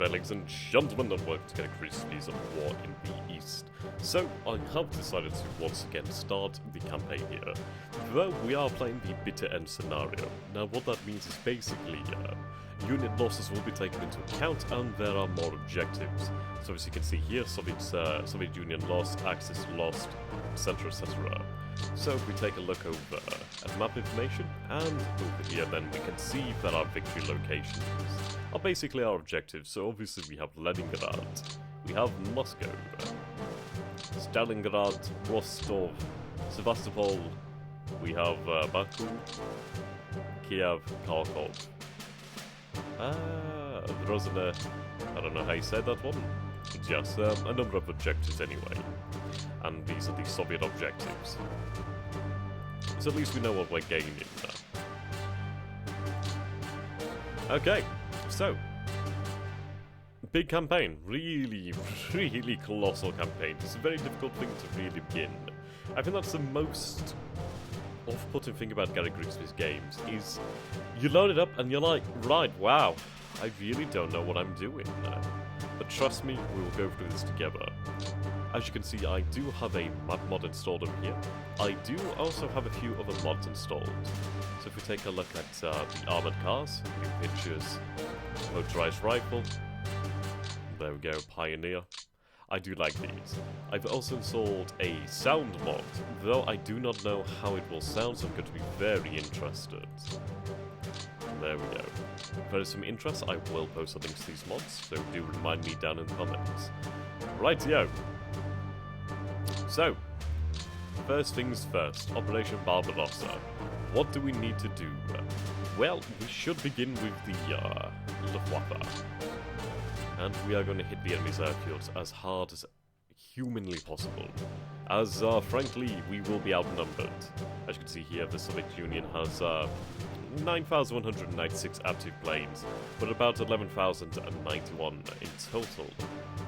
Ladies and gentlemen, and welcome to get Grigsby's War in the East. So, I have decided to once again start the campaign here, though we are playing the bitter end scenario. Now what that means is basically, unit losses will be taken into account and there are more objectives. So as you can see here, Soviet Union lost, Axis lost, etc, etc. So if we take a look over at map information, and over here then we can see that our victory locations are basically our objectives. So obviously we have Leningrad, we have Moscow, Stalingrad, Rostov, Sevastopol, we have Baku, Kiev, Kharkov, Grozny, I don't know how you say that one, but yes, a number of objectives anyway, and these are the Soviet objectives. So at least we know what we're gaining now. Okay, so, big campaign, really colossal campaign. It's a very difficult thing to really begin. I think that's the most off-putting thing about Gary Grigsby's games, is you load it up and you're like, right, wow, I really don't know what I'm doing now. But trust me, we will go through this together. As you can see, I do have a map mod installed over here. I do also have a few other mods installed. So if we take a look at the armoured cars, new pictures, motorized rifle, there we go, Pioneer. I do like these. I've also installed a sound mod, though I do not know how it will sound, so I'm going to be very interested. There we go. If there is some interest, I will post links to these mods, so do remind me down in the comments. Rightio. So, first things first, Operation Barbarossa. What do we need to do? Well, we should begin with the Luftwaffe. And we are going to hit the enemy's airfields as hard as humanly possible. As, frankly, we will be outnumbered. As you can see here, the Soviet Union has 9,196 active planes, but about 11,091 in total.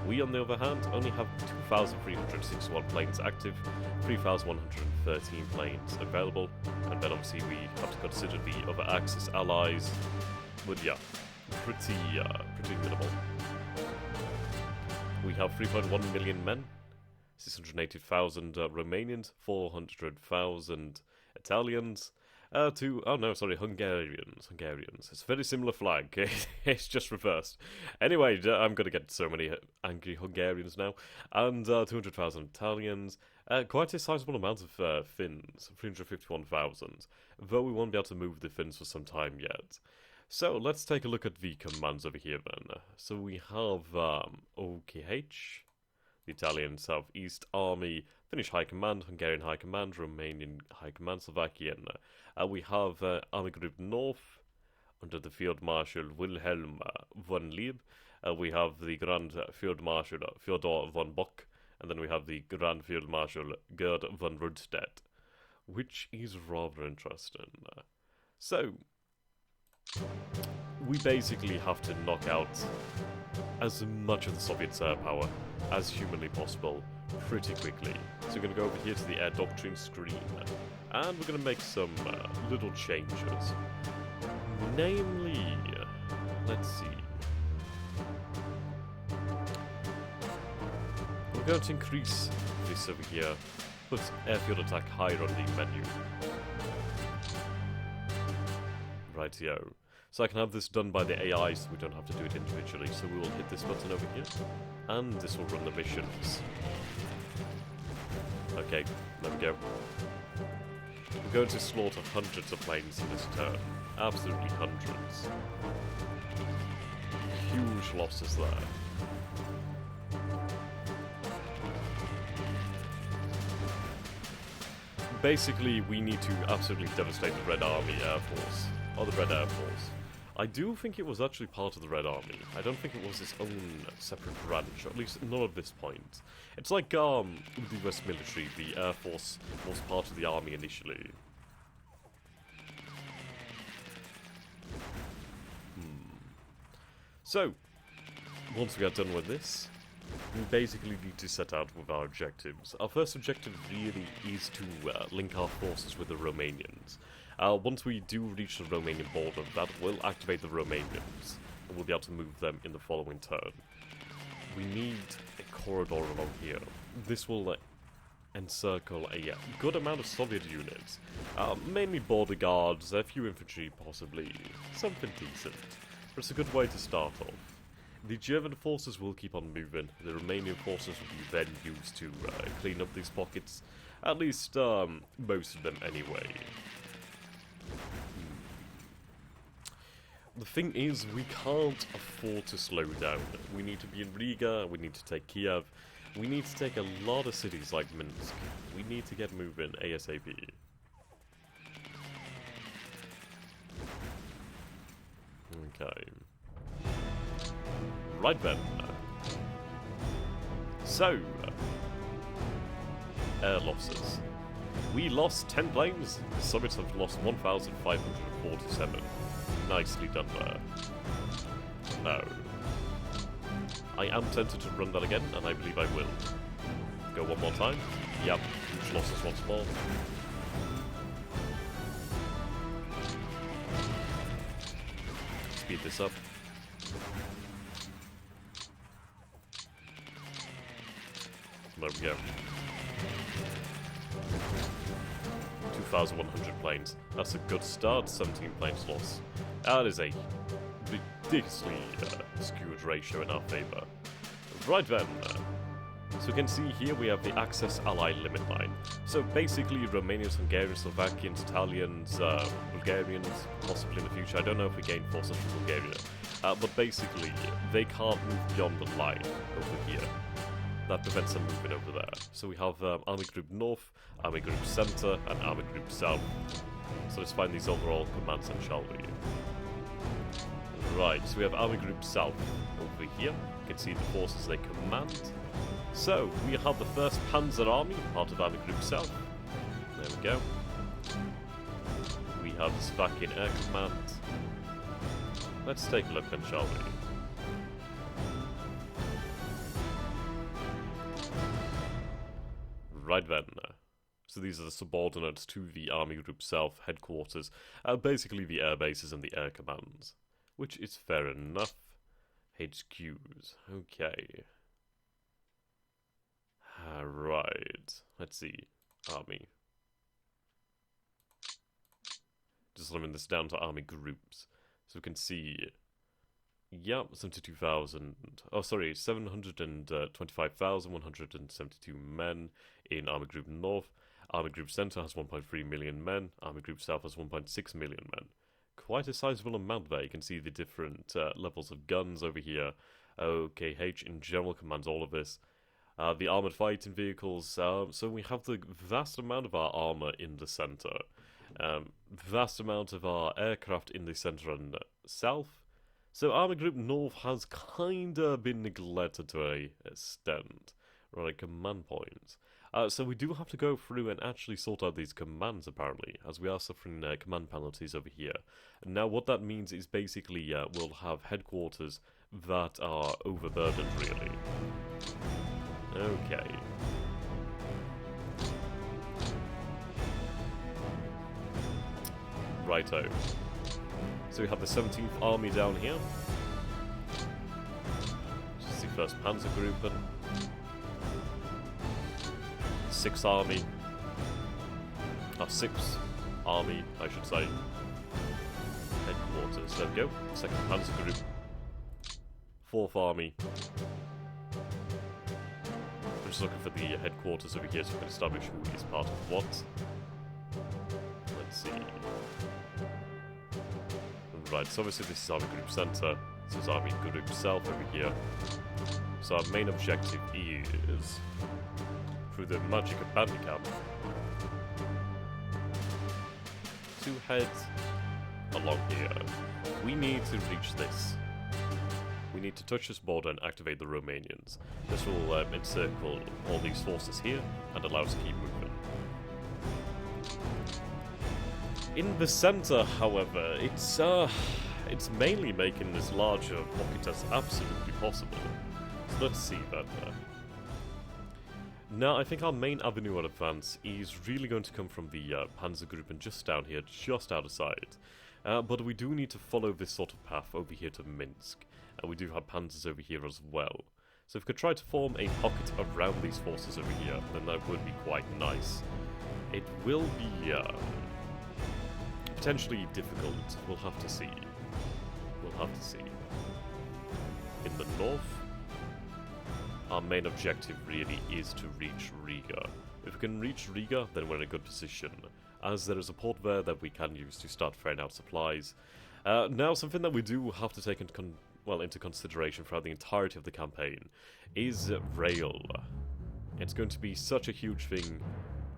We, on the other hand, only have 2,361 planes active, 3,113 planes available, and then obviously we have to consider the other Axis allies, but yeah, pretty minimal. We have 3.1 million men, 680,000 Romanians, 400,000 Italians, Hungarians. It's a very similar flag. It's just reversed. Anyway, I'm going to get so many angry Hungarians now. And 200,000 Italians. Quite a sizable amount of Finns, 351,000. Though we won't be able to move the Finns for some time yet. So, let's take a look at the commands over here then. So we have OKH, the Italian Southeast Army, Finnish High Command, Hungarian High Command, Romanian High Command, Slovakian. We have Army Group North, under the Field Marshal Wilhelm von Lieb. We have the Grand Field Marshal Fyodor von Bock, and then we have the Grand Field Marshal Gerd von Rundstedt, which is rather interesting. So, we basically have to knock out as much of the Soviet air power as humanly possible pretty quickly. So we're going to go over here to the air doctrine screen, and we're going to make some little changes. Namely, let's see. We're going to increase this over here, put airfield attack higher on the menu. Rightio. So I can have this done by the AI so we don't have to do it individually. So we will hit this button over here, and this will run the missions. Okay, there we go. We're going to slaughter hundreds of planes in this turn. Absolutely hundreds. Huge losses there. Basically, we need to absolutely devastate the Red Army Air Force. Or the Red Air Force. I do think it was actually part of the Red Army. I don't think it was its own separate branch, or at least not at this point. It's like the US military, the Air Force was part of the army initially. So, once we are done with this, we basically need to set out with our objectives. Our first objective really is to link our forces with the Romanians. Once we do reach the Romanian border, that will activate the Romanians. and we'll be able to move them in the following turn. We need a corridor along here. This will encircle a good amount of Soviet units. Mainly border guards, a few infantry possibly, something decent. But it's a good way to start off. The German forces will keep on moving. The Romanian forces will be then used to clean up these pockets. At least, most of them anyway. The thing is, we can't afford to slow down. We need to be in Riga, we need to take Kiev, we need to take a lot of cities like Minsk. We need to get moving ASAP. Okay. Right then. So, air losses. We lost 10 planes. The Soviets have lost 1,547. Nicely done there. No. I am tempted to run that again, and I believe I will. Go one more time. Yep, huge losses once more. Speed this up. There we go. 2,100 planes. That's a good start. 17 planes lost. That is a ridiculously skewed ratio in our favour. Right then. So you can see here we have the Axis Ally limit line. So basically Romanians, Hungarians, Slovakians, Italians, Bulgarians, possibly in the future. I don't know if we gain forces from Bulgaria. But basically, they can't move beyond the line over here. That prevents them moving over there. So we have Army Group North, Army Group Centre, and Army Group South. So let's find these overall commands then, shall we? Right, so we have Army Group South over here. You can see the forces they command. So, we have the 1st Panzer Army, part of Army Group South. There we go. We have the Slovakian Air Command. Let's take a look then, shall we? Right then. So these are the subordinates to the Army Group South headquarters. Basically the air bases and the air commands. Which is fair enough. HQs. Okay. Right. Let's see. Army. Just limit this down to army groups. So we can see... Yep, 72,000. Oh, sorry, 725,172 men in Army Group North. Army Group Centre has 1.3 million men. Army Group South has 1.6 million men. Quite a sizable amount there. You can see the different levels of guns over here. OKH in general commands all of this. The armoured fighting vehicles. So we have the vast amount of our armour in the centre. Vast amount of our aircraft in the centre and south. So Army Group North has kinda been neglected to an extent. Right, command points. So we do have to go through and actually sort out these commands, apparently, as we are suffering command penalties over here. Now, what that means is basically we'll have headquarters that are overburdened, really. Okay. Righto. So we have the 17th Army down here. This is the 1st Panzer Group. 6th Army. 6th Army, I should say. Headquarters. There we go. 2nd Panzer Group. 4th Army. I'm just looking for the headquarters over here so we can establish who is part of what. Let's see. Right, so obviously this is Army Group Centre, this is Army Group South over here. So our main objective is, through the magic of Bandicam, to head along here. We need to reach this. We need to touch this border and activate the Romanians. This will encircle all these forces here and allow us to keep moving. In the centre, however, it's mainly making this larger pocket as absolutely possible. So let's see that. Now, I think our main avenue of advance is really going to come from the Panzer Group and just down here, just out of sight. But we do need to follow this sort of path over here to Minsk. And we do have panzers over here as well. So if we could try to form a pocket around these forces over here, then that would be quite nice. It will be potentially difficult. We'll have to see. We'll have to see. In the north, our main objective really is to reach Riga. If we can reach Riga, then we're in a good position, as there is a port there that we can use to start ferrying out supplies. Now, something that we do have to take into consideration throughout the entirety of the campaign is rail. It's going to be such a huge thing,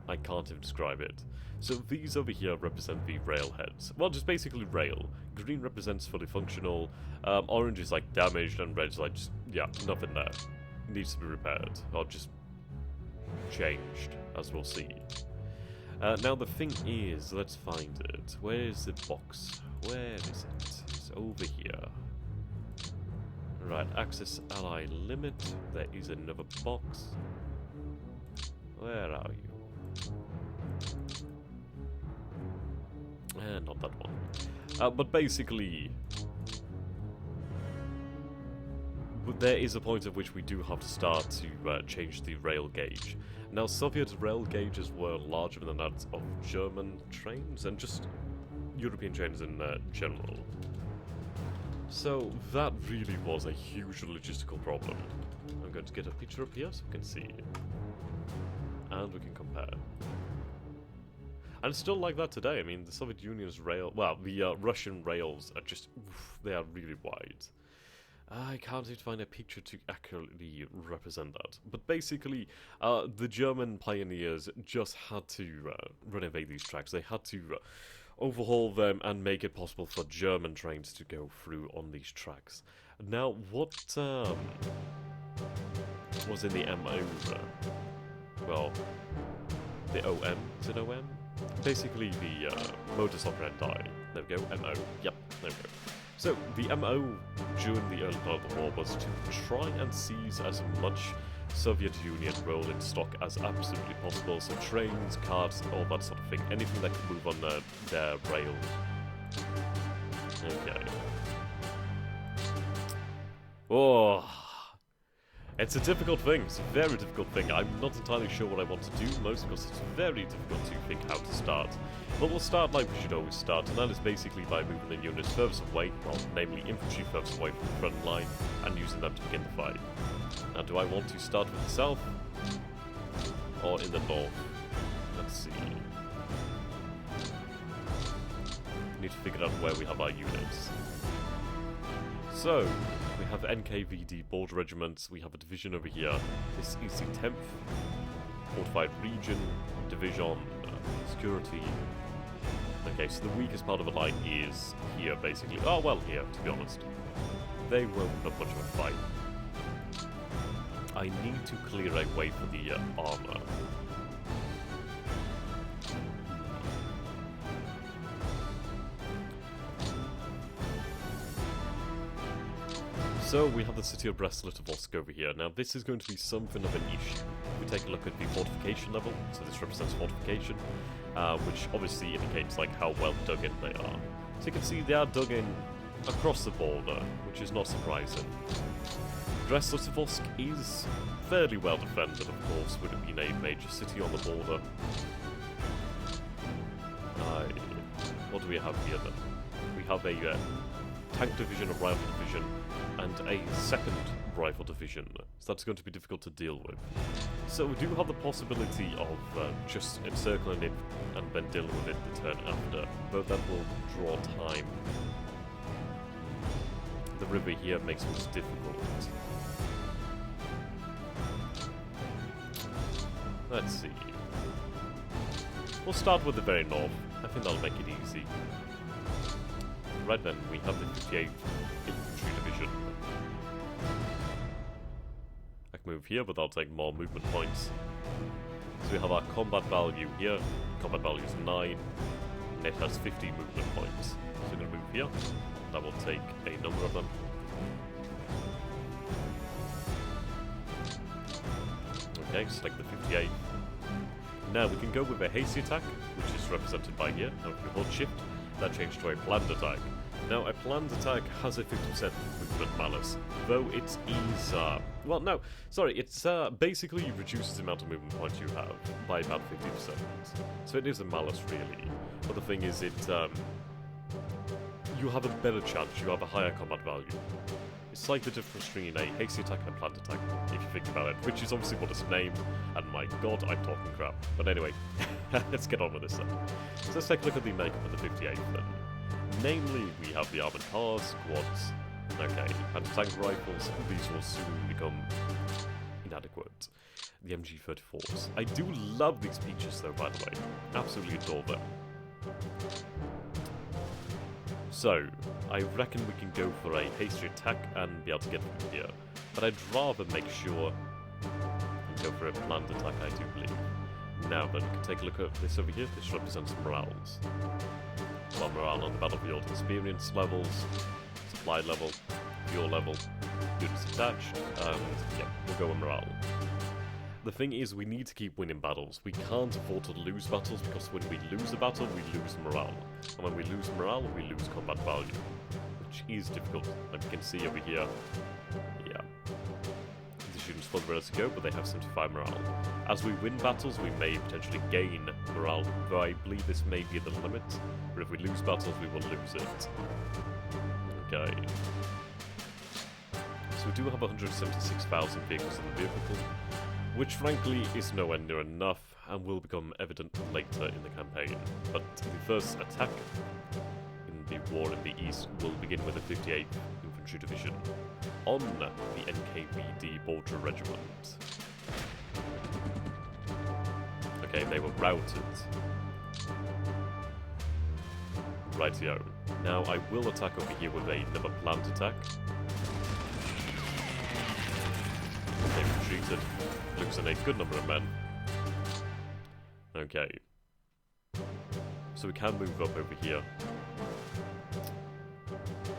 I can't even describe it. So these over here represent the railheads. Well, just basically rail. Green represents fully functional, orange is like damaged, and red is like just, yeah, nothing there. Needs to be repaired, or just changed, as we'll see. Now the thing is, let's find it. Where is the box? Where is it? It's over here. Right, access ally limit. There is another box. Where are you? Not that one. But basically, there is a point at which we do have to start to change the rail gauge. Now, Soviet rail gauges were larger than that of German trains, and just European trains in general. So, that really was a huge logistical problem. I'm going to get a picture up here so we can see. And we can compare. And it's still like that today. I mean, the Soviet Union's rail... Well, the Russian rails are just... Oof, they are really wide. I can't even find a picture to accurately represent that. But basically, the German pioneers just had to renovate these tracks. They had to overhaul them and make it possible for German trains to go through on these tracks. Now, what was in the MO? Well, the OM? Is it OM? Basically, the modus operandi. There we go, MO. Yep, there we go. So, the MO during the early part of the war was to try and seize as much Soviet Union rolling stock as absolutely possible. So, trains, carts, all that sort of thing. Anything that could move on their rail. Okay. Oh, it's a difficult thing. It's a very difficult thing. I'm not entirely sure what I want to do most because it's very difficult to think how to start. But we'll start like we should always start, and that is basically by moving the units furthest away, well, namely infantry furthest away from the front line, and using them to begin the fight. Now, do I want to start with the south? Or in the north? Let's see. We need to figure out where we have our units. So, we have NKVD border regiments, we have a division over here. This is the 10th Fortified Region Division Security. Okay, so the weakest part of the line is here, basically. Oh, well, here, to be honest. They won't have much of a fight. I need to clear a way for the armor. So we have the city of Brest-Litovsk over here. Now this is going to be something of an issue. If we take a look at the fortification level, so this represents fortification, which obviously indicates like how well dug in they are. So you can see they are dug in across the border, which is not surprising. Brest-Litovsk is fairly well defended, of course, with it being a major city on the border. What do we have here then? We have a tank division, a rifle division, and a second rifle division, so that's going to be difficult to deal with. So we do have the possibility of just encircling it and then dealing with it the turn after, but that will draw time. The river here makes things difficult. Let's see. We'll start with the very north. I think that'll make it easy. Right then, we have the 58th Infantry Division. I can move here, but I'll take more movement points. So we have our combat value here. Combat value is 9, and it has 50 movement points. So we're going to move here. That will take a number of them. Okay, select the 58. Now we can go with a hasty attack, which is represented by here. Now if we hold shift, that changed to a planned attack. Now, a planned attack has a 50% movement malus, though it is, well, no, sorry, it's basically reduces the amount of movement points you have by about 50%. So it is a malus, really. But the thing is, you have a better chance, you have a higher combat value. It's like the difference between a hasty attack and a planned attack, if you think about it, which is obviously what it's named, and my god, I'm talking crap. But anyway, let's get on with this then. So let's take a look at the makeup of the 58th then. Namely, we have the armored cars, squads, okay, and tank rifles. These will soon become inadequate. The MG34s. I do love these features though, by the way. Absolutely adore them. So, I reckon we can go for a hasty attack and be able to get through here. But I'd rather make sure and go for a planned attack, I do believe. Now then, we can take a look at this over here. This represents morales. Well, morale on the battlefield, experience levels, supply level, fuel level, units attached, and yeah, we'll go with morale. The thing is, we need to keep winning battles. We can't afford to lose battles, because when we lose a battle, we lose morale. And when we lose morale, we lose combat value, which is difficult. Like you can see over here, yeah. The units still ready to go, but they have 75 morale. As we win battles, we may potentially gain morale, though I believe this may be the limit. But if we lose battles, we will lose it. Okay. So we do have 176,000 vehicles in the vehicle pool, which frankly is nowhere near enough and will become evident later in the campaign. But the first attack in the war in the east will begin with the 58th Infantry Division on the NKVD Border Regiment. Okay, they were routed. Rightio. Now I will attack over here with another planned attack. They've retreated, losing a good number of men. Okay. So we can move up over here.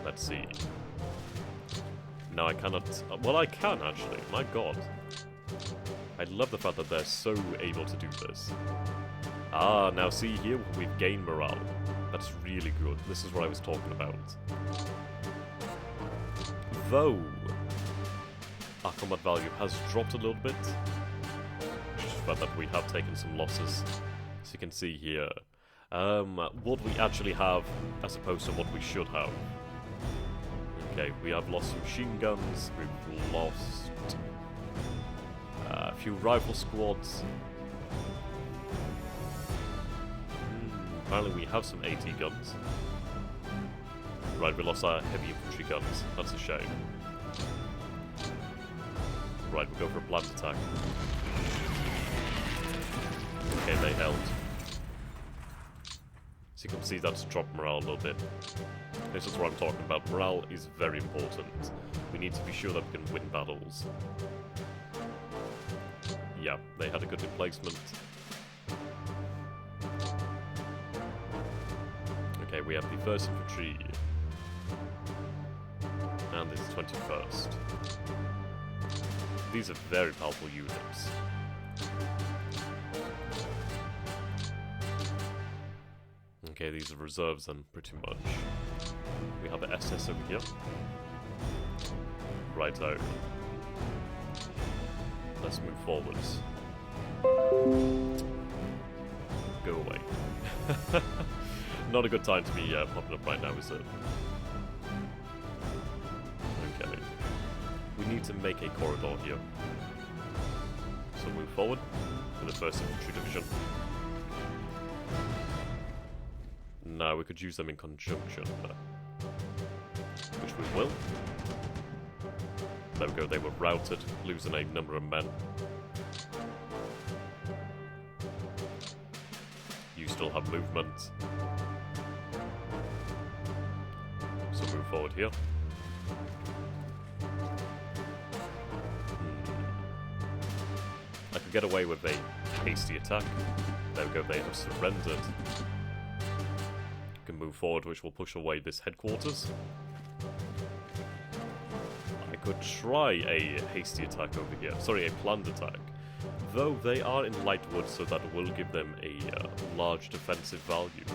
Let's see. No, I cannot. Well, I can actually. My god. I love the fact that they're so able to do this. Ah, now see here, we've gained morale. That's really good. This is what I was talking about. Though our combat value has dropped a little bit, just the fact that we have taken some losses. So you can see here, what we actually have as opposed to what we should have. Okay, we have lost some machine guns, we've lost a few rifle squads. Apparently we have some AT guns. Right, we lost our heavy infantry guns. That's a shame. Right, we'll go for a planned attack. Okay, they held. So you can see that's dropped morale a little bit. This is what I'm talking about. Morale is very important. We need to be sure that we can win battles. Yeah, they had a good emplacement. Okay, we have the 1st Infantry. And this is 21st. These are very powerful units. Okay, these are reserves then, pretty much. We have the SS over here. Righto. Let's move forwards. Go away. Not a good time to be popping up right now, is it? Okay. We need to make a corridor here. So move forward for the 1st Infantry Division. Now we could use them in conjunction, which we will. There we go, they were routed, losing a number of men. You still have movement. So move forward here. I could get away with a hasty attack. There we go, they have surrendered. Can move forward, which will push away this headquarters. I could try a hasty attack over here. Sorry, a planned attack. Though they are in light wood, so that will give them a large defensive value.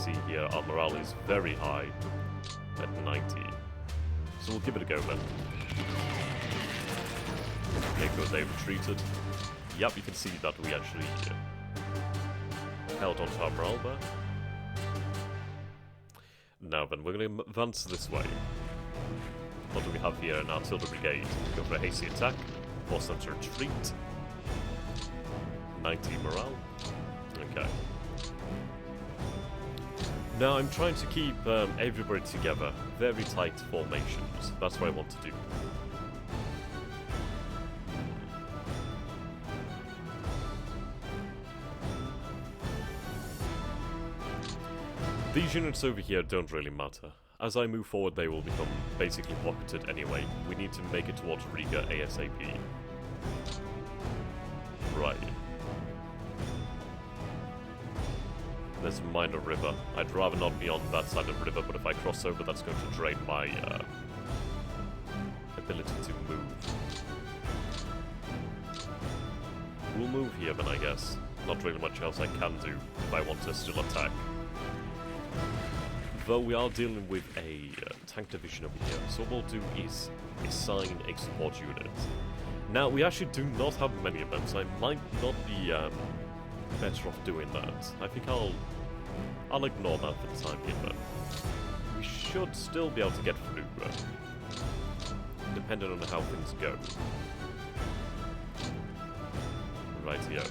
see here, our morale is very high at 90. So we'll give it a go then. Okay, good, they retreated. Yep, you can see that we actually held on to our morale there. Now then, we're going to advance this way. What do we have here? An artillery brigade. Go for a hasty attack. Force them to retreat. 90 morale. Okay. Now I'm trying to keep everybody together. Very tight formations. That's what I want to do. These units over here don't really matter. As I move forward, they will become basically pocketed anyway. We need to make it towards Riga ASAP. Right. There's a minor river. I'd rather not be on that side of the river, but if I cross over, that's going to drain my ability to move. We'll move here then, I guess. Not really much else I can do if I want to still attack. Though we are dealing with a tank division over here, so what we'll do is assign a support unit. Now, we actually do not have many of them, so I might not be better off doing that. I think I'll ignore that for the time being, but we should still be able to get through, depending on how things go. Rightio.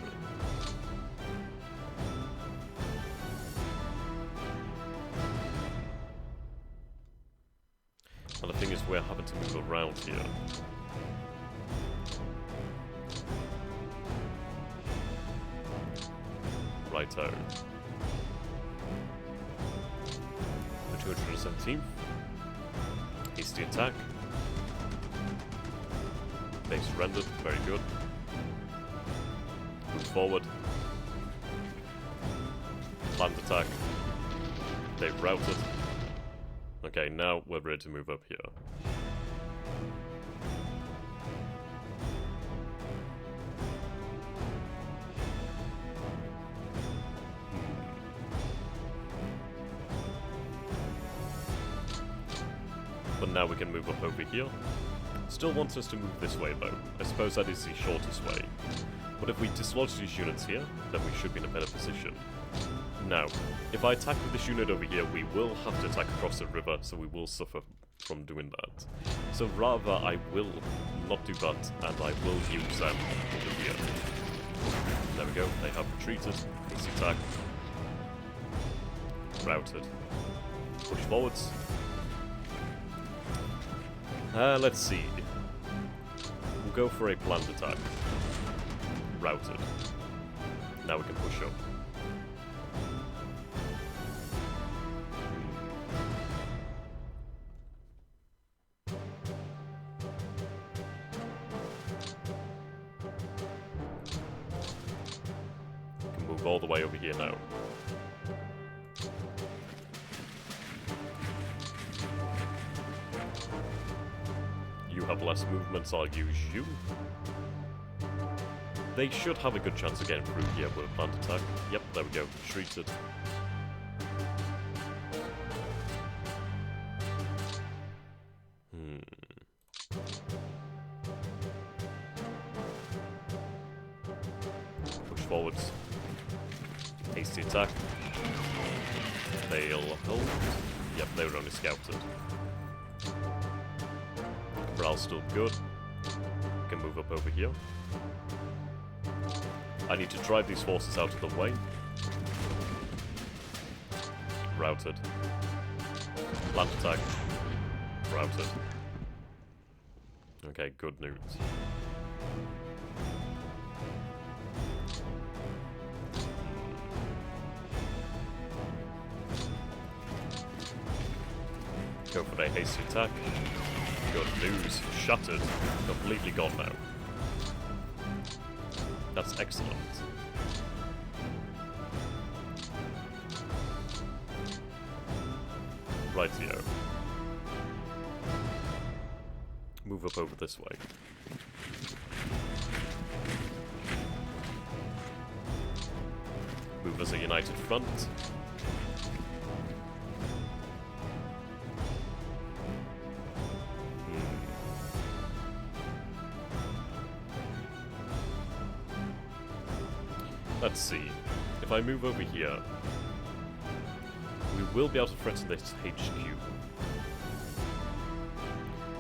And the thing is, we're having to move around here. Righto. The 217th. Hasty attack. They surrendered. Very good. Move forward. Planned attack. They've routed. Okay, now we're ready to move up here. But now we can move up over here. Still wants us to move this way though. I suppose that is the shortest way. But if we dislodge these units here, then we should be in a better position. Now, if I attack with this unit over here, we will have to attack across the river, so we will suffer from doing that. So rather, I will not do that, and I will use them over here. There we go, they have retreated. Hasty attack. Routed. Push forwards. Let's see. We'll go for a planned attack. Routed. Now we can push up. All the way over here now. You have less movement, so I'll use you. They should have a good chance of getting through here with a planned attack. Yep, there we go. Retreated. Push forwards. Hasty attack. They'll hold. Yep, they were only scouted. Morale's still good. Can move up over here. I need to drive these forces out of the way. Routed. Land attack. Routed. Okay, good news. Go for a hasty attack. Good news. Shattered. Completely gone now. That's excellent. Rightio. Move up over this way. Move as a united front. let's see. If I move over here, we will be able to threaten this HQ.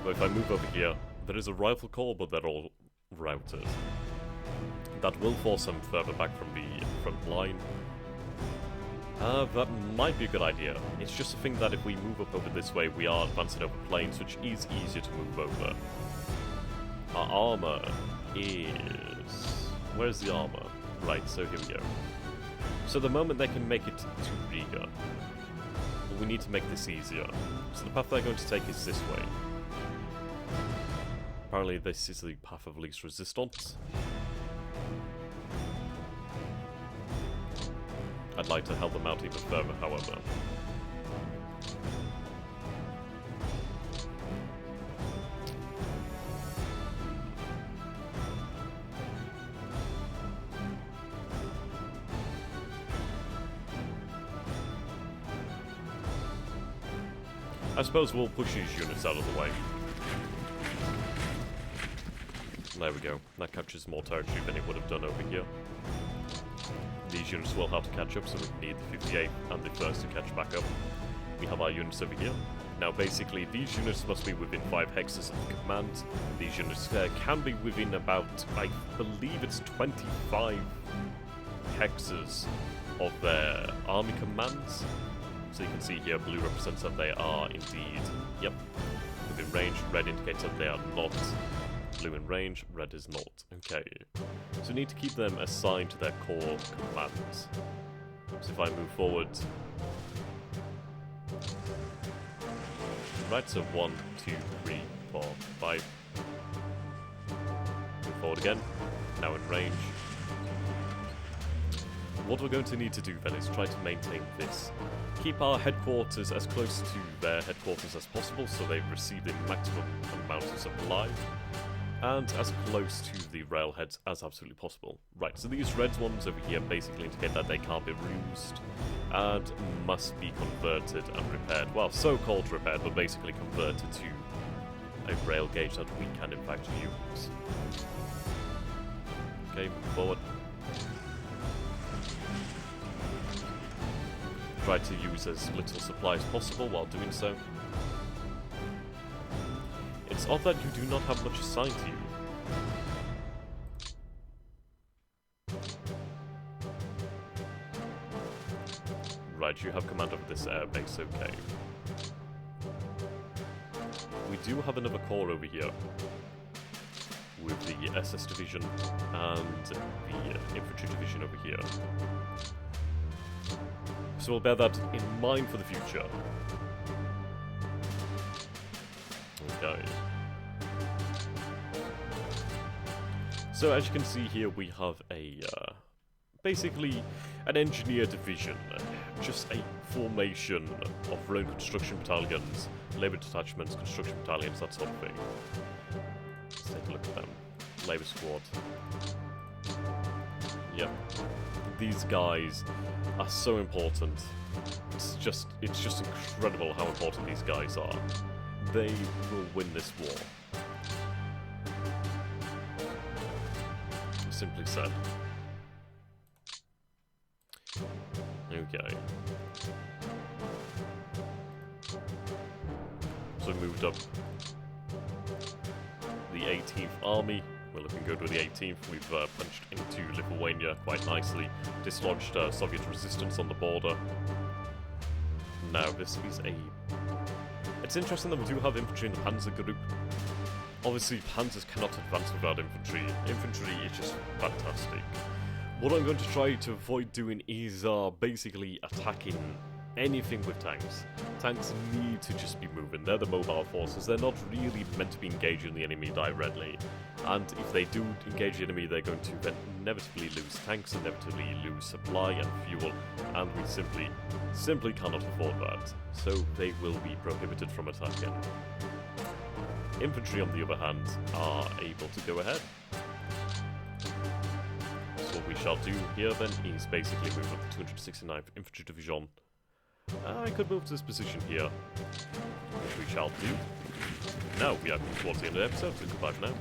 But if I move over here, there is a rifle corps, but they're all routed. That will force them further back from the front line. That might be a good idea. It's just a thing that if we move up over this way, we are advancing over plains, which is easier to move over. Our armor is... Where's the armor? Right, so here we go. So the moment they can make it to Riga, we need to make this easier. So the path they're going to take is this way. Apparently this is the path of least resistance. I'd like to help them out even further, however. I suppose we'll push these units out of the way. There we go. That captures more territory than it would have done over here. These units will have to catch up, so we need the 58th and the 1st to catch back up. We have our units over here. Now basically, these units must be within 5 hexes of the command. These units can be within about, I believe it's 25 hexes of their army commands. So you can see here, blue represents that they are indeed, yep, within range. Red indicates that they are not. Blue in range, red is not. Okay. So we need to keep them assigned to their core commands. So if I move forward... Right, so 1, 2, 3, 4, 5. Move forward again. Now in range. What we're going to need to do then is try to maintain this. Keep our headquarters as close to their headquarters as possible, so they receive the maximum amount of supply. And as close to the railheads as absolutely possible. Right, so these red ones over here basically indicate that they can't be used and must be converted and repaired. Well, so-called repaired, but basically converted to a rail gauge that we can in fact use. Okay, move forward. Try to use as little supply as possible while doing so. It's odd that you do not have much assigned to you. Right, you have command over this air base, okay. We do have another corps over here. With the SS division and the infantry division over here. So we'll bear that in mind for the future. Okay. So as you can see here, we have a basically an engineer division, just a formation of road construction battalions, labour detachments, construction battalions, that sort of thing. Let's take a look at them. Labour squad. Yep. These guys are so important. It's just incredible how important these guys are. They will win this war. Simply said. Okay. So we moved up the 18th Army. We're looking good with the 18th. We've punched into Lithuania quite nicely. Dislodged Soviet resistance on the border. Now this is a... It's interesting that we do have infantry in the Panzer group. Obviously, Panzers cannot advance without infantry. Infantry is just fantastic. What I'm going to try to avoid doing is basically attacking anything with tanks. Tanks need to just be moving. They're the mobile forces. They're not really meant to be engaging the enemy directly. And if they do engage the enemy, they're going to then inevitably lose tanks, inevitably lose supply and fuel, and we simply cannot afford that. So they will be prohibited from attacking. Infantry, on the other hand, are able to go ahead. So what we shall do here then is basically move up the 269th Infantry Division. I could move to this position here, which we shall do. Now we are towards the end of the episode, so goodbye for now.